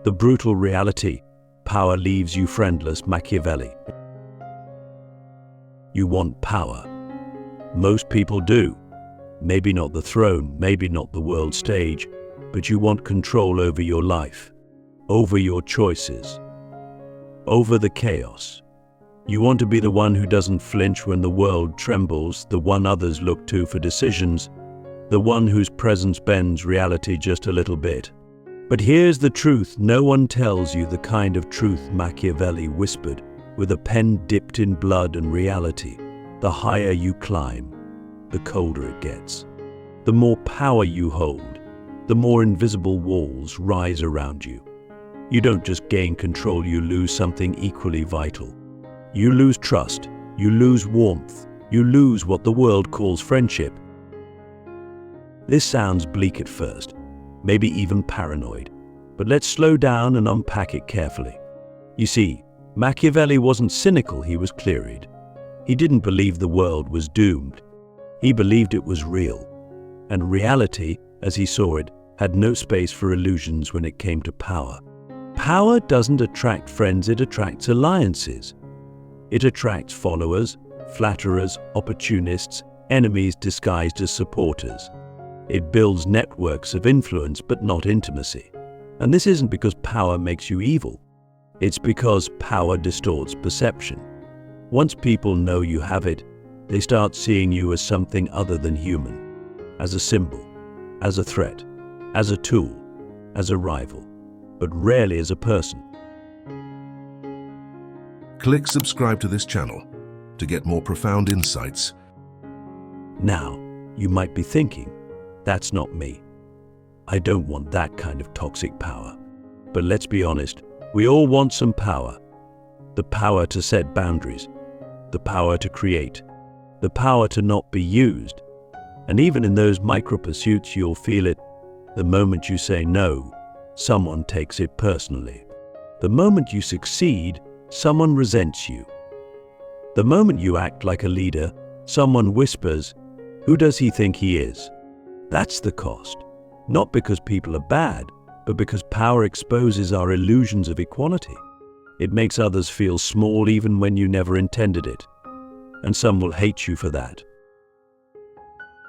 The brutal reality: power leaves you friendless. Machiavelli. You want power. Most people do. Maybe not the throne, maybe not the world stage, but you want control over your life, over your choices, over the chaos. You want to be the one who doesn't flinch when the world trembles, the one others look to for decisions, the one whose presence bends reality just a little bit. But here's the truth: no one tells you the kind of truth Machiavelli whispered with a pen dipped in blood and reality. The higher you climb, the colder it gets. The more power you hold, the more invisible walls rise around you. You don't just gain control, you lose something equally vital. You lose trust, you lose warmth, you lose what the world calls friendship. This sounds bleak at first, maybe even paranoid, but let's slow down and unpack it carefully. You see, Machiavelli wasn't cynical, he was clear-eyed. He didn't believe the world was doomed. He believed it was real. And reality, as he saw it, had no space for illusions when it came to power. Power doesn't attract friends, it attracts alliances. It attracts followers, flatterers, opportunists, enemies disguised as supporters. It builds networks of influence but not intimacy. And this isn't because power makes you evil. It's because power distorts perception. Once people know you have it, they start seeing you as something other than human, as a symbol, as a threat, as a tool, as a rival, but rarely as a person. Click subscribe to this channel to get more profound insights. Now, you might be thinking, that's not me. I don't want that kind of toxic power. But let's be honest, we all want some power. The power to set boundaries, the power to create, the power to not be used. And even in those micro pursuits, you'll feel it. The moment you say no, someone takes it personally. The moment you succeed, someone resents you. The moment you act like a leader, someone whispers, "Who does he think he is?" That's the cost. Not because people are bad, but because power exposes our illusions of equality. It makes others feel small even when you never intended it. And some will hate you for that.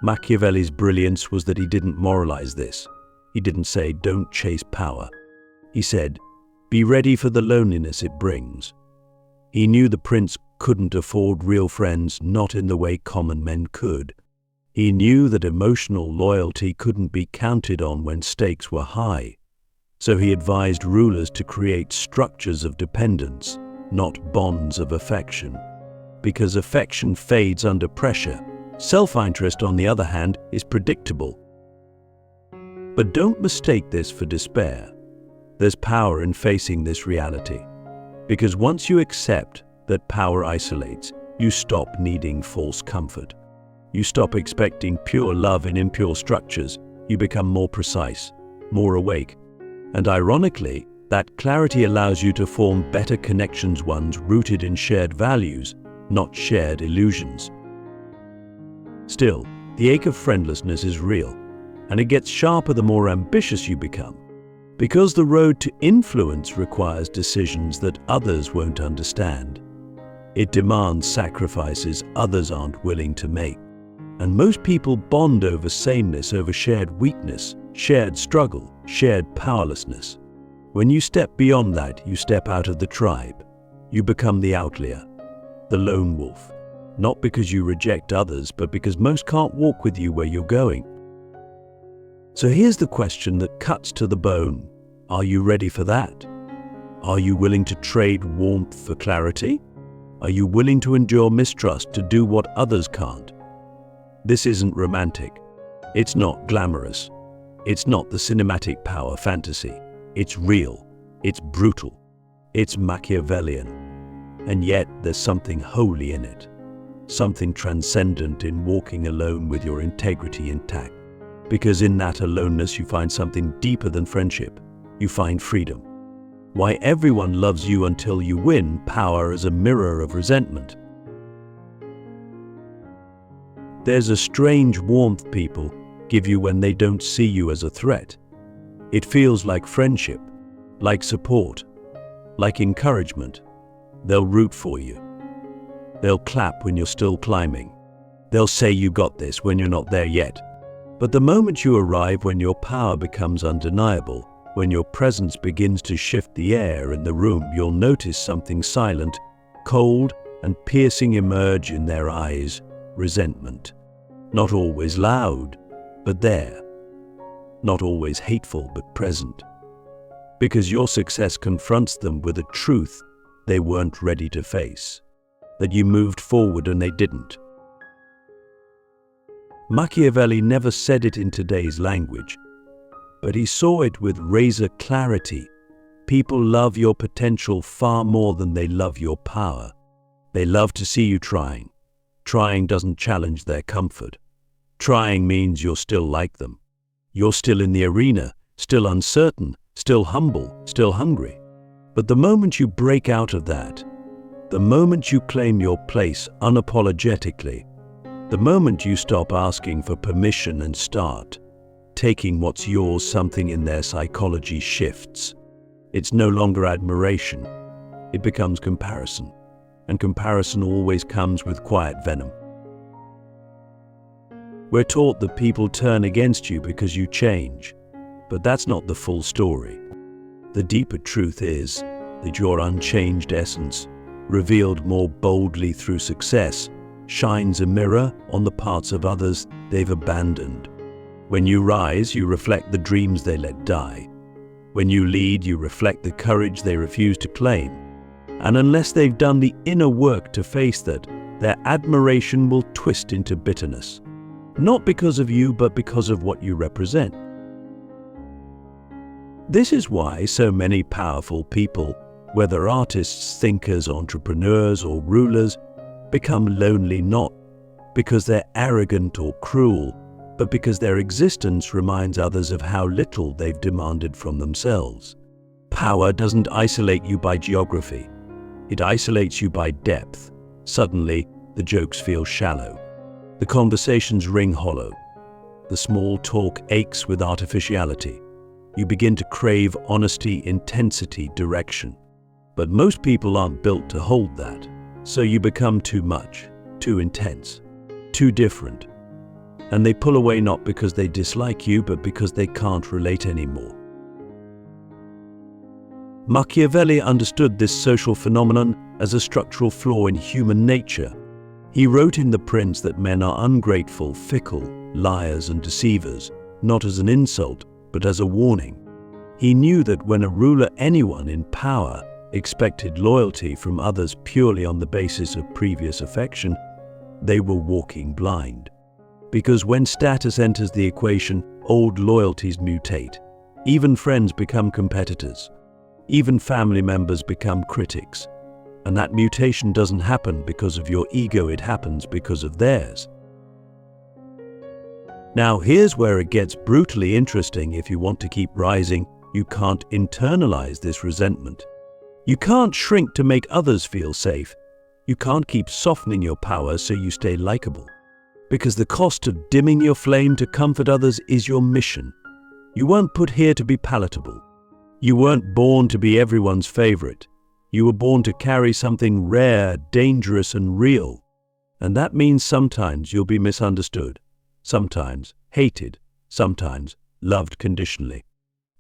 Machiavelli's brilliance was that he didn't moralize this. He didn't say, "Don't chase power." He said, "Be ready for the loneliness it brings." He knew the prince couldn't afford real friends, not in the way common men could. He knew that emotional loyalty couldn't be counted on when stakes were high. So he advised rulers to create structures of dependence, not bonds of affection. Because affection fades under pressure. Self-interest, on the other hand, is predictable. But don't mistake this for despair. There's power in facing this reality. Because once you accept that power isolates, you stop needing false comfort. You stop expecting pure love in impure structures. You become more precise, more awake. And ironically, that clarity allows you to form better connections, ones rooted in shared values, not shared illusions. Still, the ache of friendlessness is real, and it gets sharper the more ambitious you become. Because the road to influence requires decisions that others won't understand. It demands sacrifices others aren't willing to make. And most people bond over sameness, over shared weakness, shared struggle, shared powerlessness. When you step beyond that, you step out of the tribe. You become the outlier, the lone wolf. Not because you reject others, but because most can't walk with you where you're going. So here's the question that cuts to the bone. Are you ready for that? Are you willing to trade warmth for clarity? Are you willing to endure mistrust to do what others can't? This isn't romantic. It's not glamorous. It's not the cinematic power fantasy. It's real. It's brutal. It's Machiavellian. And yet there's something holy in it. Something transcendent in walking alone with your integrity intact. Because in that aloneness you find something deeper than friendship. You find freedom. Why everyone loves you until you win, power as a mirror of resentment. There's a strange warmth people give you when they don't see you as a threat. It feels like friendship, like support, like encouragement. They'll root for you. They'll clap when you're still climbing. They'll say you got this when you're not there yet. But the moment you arrive, when your power becomes undeniable, when your presence begins to shift the air in the room, you'll notice something silent, cold, and piercing emerge in their eyes: resentment. Not always loud, but there. Not always hateful, but present. Because your success confronts them with a truth they weren't ready to face. That you moved forward and they didn't. Machiavelli never said it in today's language, but he saw it with razor clarity. People love your potential far more than they love your power. They love to see you trying. Trying doesn't challenge their comfort. Trying means you're still like them. You're still in the arena, still uncertain, still humble, still hungry. But the moment you break out of that, the moment you claim your place unapologetically, the moment you stop asking for permission and start taking what's yours, something in their psychology shifts. It's no longer admiration. It becomes comparison. And comparison always comes with quiet venom. We're taught that people turn against you because you change, but that's not the full story. The deeper truth is that your unchanged essence, revealed more boldly through success, shines a mirror on the parts of others they've abandoned. When you rise, you reflect the dreams they let die. When you lead, you reflect the courage they refuse to claim. And unless they've done the inner work to face that, their admiration will twist into bitterness. Not because of you, but because of what you represent. This is why so many powerful people, whether artists, thinkers, entrepreneurs, or rulers, become lonely, not because they're arrogant or cruel, but because their existence reminds others of how little they've demanded from themselves. Power doesn't isolate you by geography. It isolates you by depth. Suddenly, the jokes feel shallow. The conversations ring hollow. The small talk aches with artificiality. You begin to crave honesty, intensity, direction. But most people aren't built to hold that. So you become too much, too intense, too different. And they pull away not because they dislike you, but because they can't relate anymore. Machiavelli understood this social phenomenon as a structural flaw in human nature. He wrote in The Prince that men are ungrateful, fickle, liars and deceivers, not as an insult, but as a warning. He knew that when a ruler, anyone in power, expected loyalty from others purely on the basis of previous affection, they were walking blind. Because when status enters the equation, old loyalties mutate. Even friends become competitors. Even family members become critics. And that mutation doesn't happen because of your ego, it happens because of theirs. Now here's where it gets brutally interesting. If you want to keep rising, you can't internalize this resentment. You can't shrink to make others feel safe. You can't keep softening your power so you stay likable. Because the cost of dimming your flame to comfort others is your mission. You weren't put here to be palatable. You weren't born to be everyone's favorite. You were born to carry something rare, dangerous, and real. And that means sometimes you'll be misunderstood, sometimes hated, sometimes loved conditionally.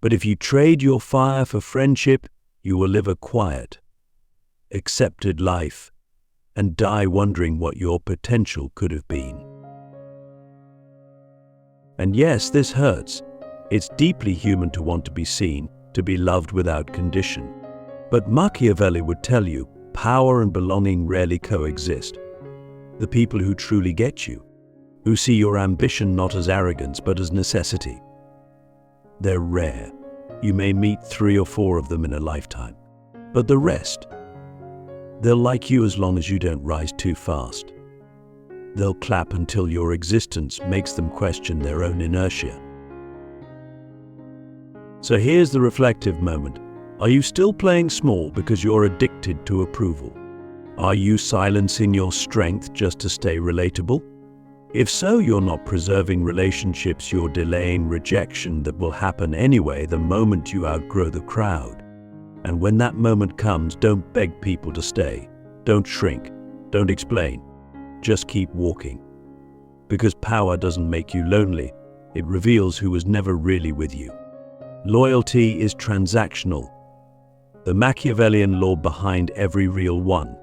But if you trade your fire for friendship, you will live a quiet, accepted life and die wondering what your potential could have been. And yes, this hurts. It's deeply human to want to be seen, to be loved without condition. But Machiavelli would tell you, power and belonging rarely coexist. The people who truly get you, who see your ambition not as arrogance but as necessity, they're rare. You may meet 3 or 4 of them in a lifetime. But the rest, they'll like you as long as you don't rise too fast. They'll clap until your existence makes them question their own inertia. So here's the reflective moment. Are you still playing small because you're addicted to approval? Are you silencing your strength just to stay relatable? If so, you're not preserving relationships, you're delaying rejection that will happen anyway the moment you outgrow the crowd. And when that moment comes, don't beg people to stay. Don't shrink. Don't explain. Just keep walking. Because power doesn't make you lonely. It reveals who was never really with you. Loyalty is transactional, the Machiavellian law behind every real one.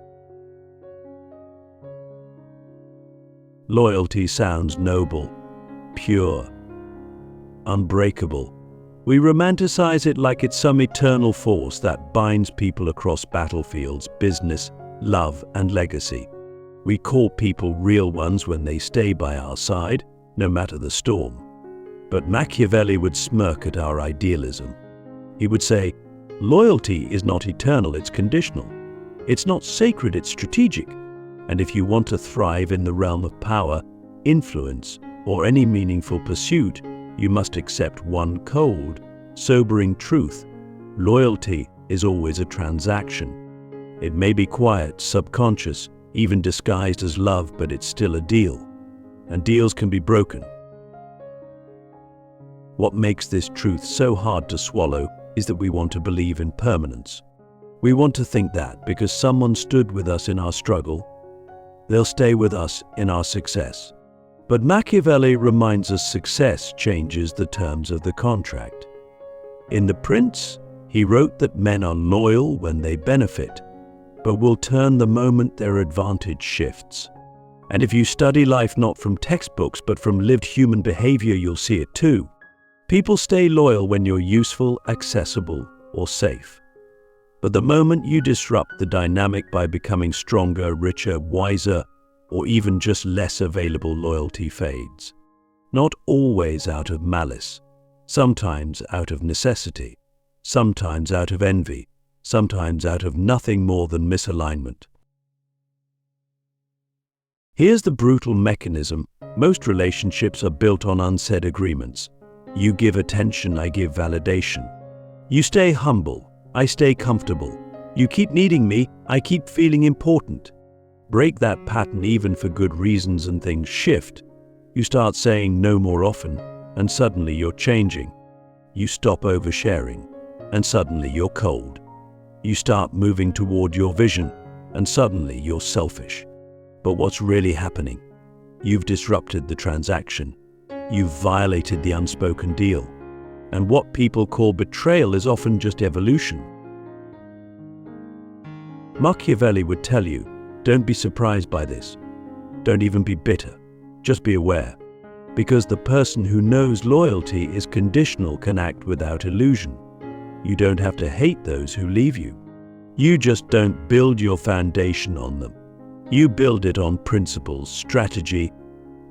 Loyalty sounds noble, pure, unbreakable. We romanticize it like it's some eternal force that binds people across battlefields, business, love, and legacy. We call people real ones when they stay by our side, no matter the storm. But Machiavelli would smirk at our idealism. He would say, loyalty is not eternal, it's conditional. It's not sacred, it's strategic. And if you want to thrive in the realm of power, influence, or any meaningful pursuit, you must accept one cold, sobering truth. Loyalty is always a transaction. It may be quiet, subconscious, even disguised as love, but it's still a deal. And deals can be broken. What makes this truth so hard to swallow is that we want to believe in permanence. We want to think that because someone stood with us in our struggle, they'll stay with us in our success. But Machiavelli reminds us success changes the terms of the contract. In The Prince, he wrote that men are loyal when they benefit, but will turn the moment their advantage shifts. And if you study life not from textbooks but from lived human behavior, you'll see it too. People stay loyal when you're useful, accessible, or safe. But the moment you disrupt the dynamic by becoming stronger, richer, wiser, or even just less available, loyalty fades. Not always out of malice, sometimes out of necessity, sometimes out of envy, sometimes out of nothing more than misalignment. Here's the brutal mechanism. Most relationships are built on unsaid agreements. You give attention, I give validation. You stay humble, I stay comfortable. You keep needing me, I keep feeling important. Break that pattern even for good reasons and things shift. You start saying no more often, and suddenly you're changing. You stop oversharing, and suddenly you're cold. You start moving toward your vision, and suddenly you're selfish. But what's really happening? You've disrupted the transaction. You've violated the unspoken deal. And what people call betrayal is often just evolution. Machiavelli would tell you, don't be surprised by this. Don't even be bitter. Just be aware. Because the person who knows loyalty is conditional can act without illusion. You don't have to hate those who leave you. You just don't build your foundation on them. You build it on principles, strategy,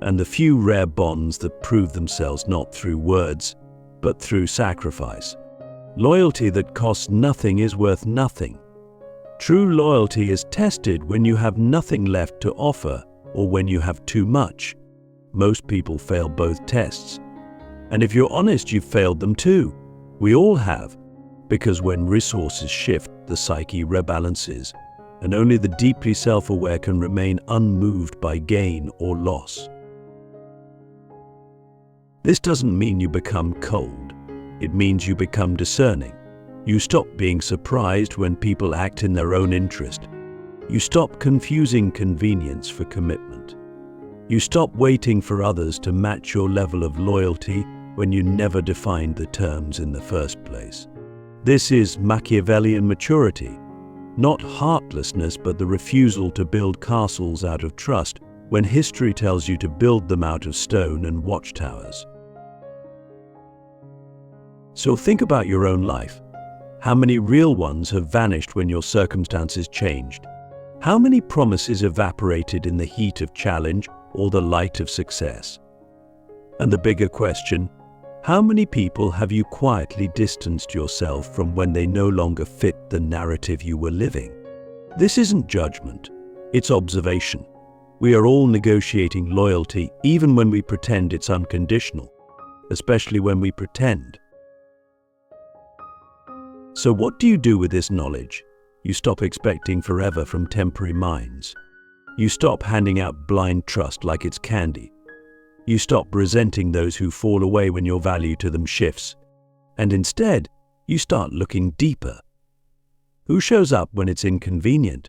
and the few rare bonds that prove themselves not through words, but through sacrifice. Loyalty that costs nothing is worth nothing. True loyalty is tested when you have nothing left to offer or when you have too much. Most people fail both tests. And if you're honest, you've failed them too. We all have. Because when resources shift, the psyche rebalances, and only the deeply self-aware can remain unmoved by gain or loss. This doesn't mean you become cold. It means you become discerning. You stop being surprised when people act in their own interest. You stop confusing convenience for commitment. You stop waiting for others to match your level of loyalty when you never defined the terms in the first place. This is Machiavellian maturity, not heartlessness, but the refusal to build castles out of trust when history tells you to build them out of stone and watchtowers. So think about your own life. How many real ones have vanished when your circumstances changed? How many promises evaporated in the heat of challenge or the light of success? And the bigger question, how many people have you quietly distanced yourself from when they no longer fit the narrative you were living? This isn't judgment, it's observation. We are all negotiating loyalty even when we pretend it's unconditional, especially when we pretend. So what do you do with this knowledge? You stop expecting forever from temporary minds. You stop handing out blind trust like it's candy. You stop resenting those who fall away when your value to them shifts. And instead, you start looking deeper. Who shows up when it's inconvenient?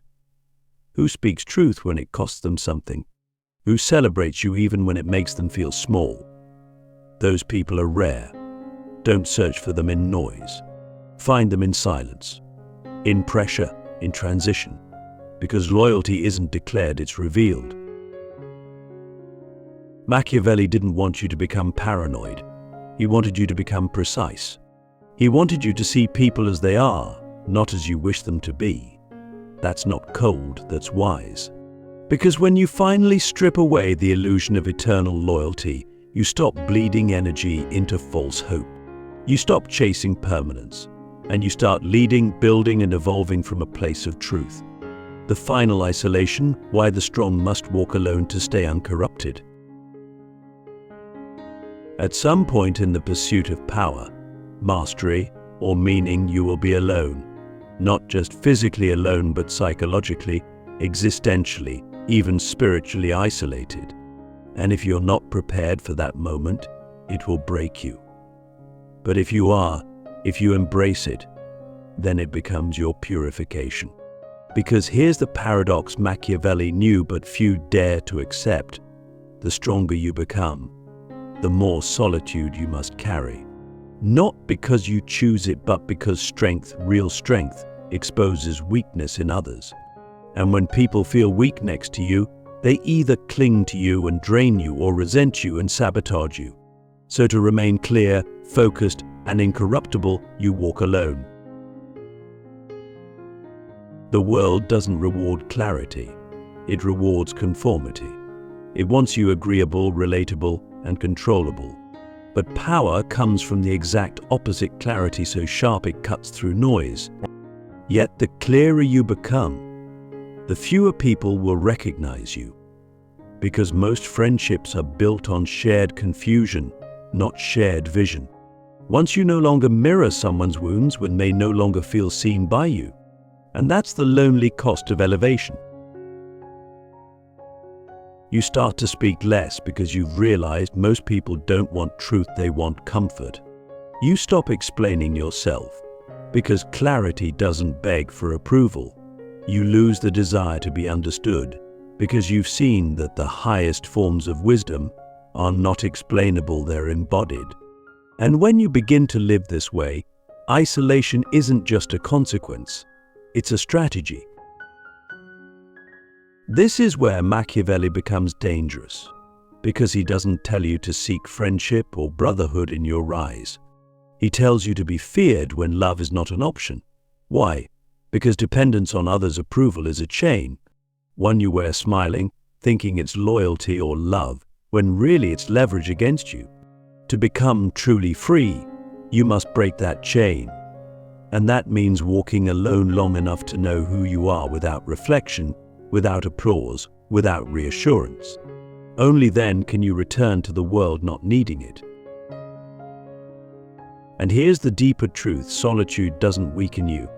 Who speaks truth when it costs them something? Who celebrates you even when it makes them feel small? Those people are rare. Don't search for them in noise. Find them in silence, in pressure, in transition, because loyalty isn't declared, it's revealed. Machiavelli didn't want you to become paranoid. He wanted you to become precise. He wanted you to see people as they are, not as you wish them to be. That's not cold, that's wise. Because when you finally strip away the illusion of eternal loyalty, you stop bleeding energy into false hope. You stop chasing permanence, and you start leading, building, and evolving from a place of truth. The final isolation, why the strong must walk alone to stay uncorrupted. At some point in the pursuit of power, mastery, or meaning, you will be alone. Not just physically alone, but psychologically, existentially, even spiritually isolated. And if you're not prepared for that moment, it will break you. But if you are, if you embrace it, then it becomes your purification. Because here's the paradox Machiavelli knew but few dare to accept. The stronger you become, the more solitude you must carry. Not because you choose it, but because strength, real strength, exposes weakness in others. And when people feel weak next to you, they either cling to you and drain you or resent you and sabotage you. So to remain clear, focused, and incorruptible, you walk alone. The world doesn't reward clarity. It rewards conformity. It wants you agreeable, relatable, and controllable. But power comes from the exact opposite: clarity so sharp it cuts through noise. Yet the clearer you become, the fewer people will recognize you. Because most friendships are built on shared confusion, not shared vision. Once you no longer mirror someone's wounds, when they no longer feel seen by you. And that's the lonely cost of elevation. You start to speak less because you've realized most people don't want truth, they want comfort. You stop explaining yourself because clarity doesn't beg for approval. You lose the desire to be understood because you've seen that the highest forms of wisdom are not explainable, they're embodied. And when you begin to live this way, isolation isn't just a consequence, it's a strategy. This is where Machiavelli becomes dangerous, because he doesn't tell you to seek friendship or brotherhood in your rise. He tells you to be feared when love is not an option. Why? Because dependence on others' approval is a chain, one you wear smiling, thinking it's loyalty or love, when really it's leverage against you. To become truly free, you must break that chain. And that means walking alone long enough to know who you are without reflection, without applause, without reassurance. Only then can you return to the world not needing it. And here's the deeper truth: solitude doesn't weaken you.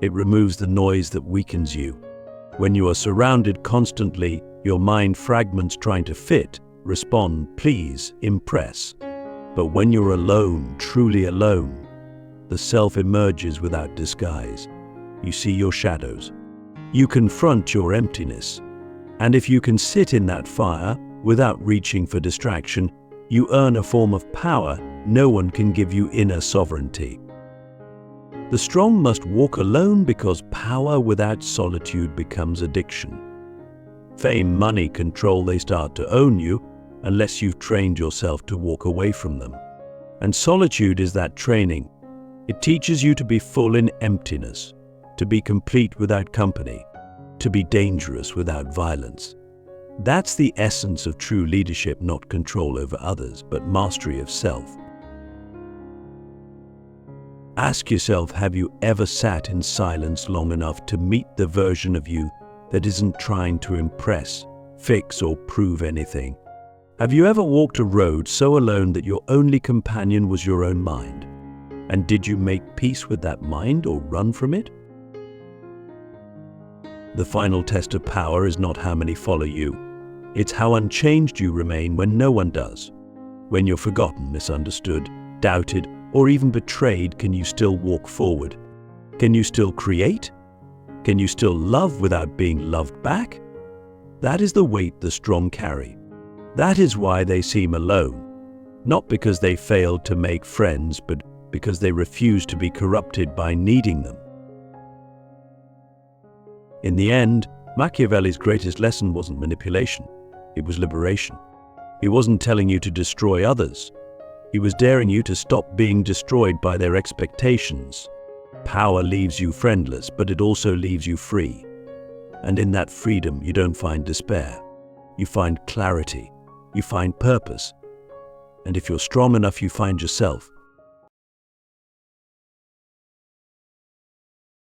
It removes the noise that weakens you. When you are surrounded constantly, your mind fragments trying to fit, respond, please, impress. But when you're alone, truly alone, the self emerges without disguise. You see your shadows. You confront your emptiness. And if you can sit in that fire without reaching for distraction, you earn a form of power no one can give you: inner sovereignty. The strong must walk alone because power without solitude becomes addiction. Fame, money, control, they start to own you unless you've trained yourself to walk away from them. And solitude is that training. It teaches you to be full in emptiness, to be complete without company, to be dangerous without violence. That's the essence of true leadership: not control over others, but mastery of self. Ask yourself, have you ever sat in silence long enough to meet the version of you that isn't trying to impress, fix, or prove anything? Have you ever walked a road so alone that your only companion was your own mind? And did you make peace with that mind or run from it? The final test of power is not how many follow you. It's how unchanged you remain when no one does. When you're forgotten, misunderstood, doubted, or even betrayed, can you still walk forward? Can you still create? Can you still love without being loved back? That is the weight the strong carry. That is why they seem alone. Not because they failed to make friends, but because they refused to be corrupted by needing them. In the end, Machiavelli's greatest lesson wasn't manipulation. It was liberation. He wasn't telling you to destroy others. He was daring you to stop being destroyed by their expectations. Power leaves you friendless, but it also leaves you free. And in that freedom, you don't find despair. You find clarity. You find purpose. And if you're strong enough, you find yourself.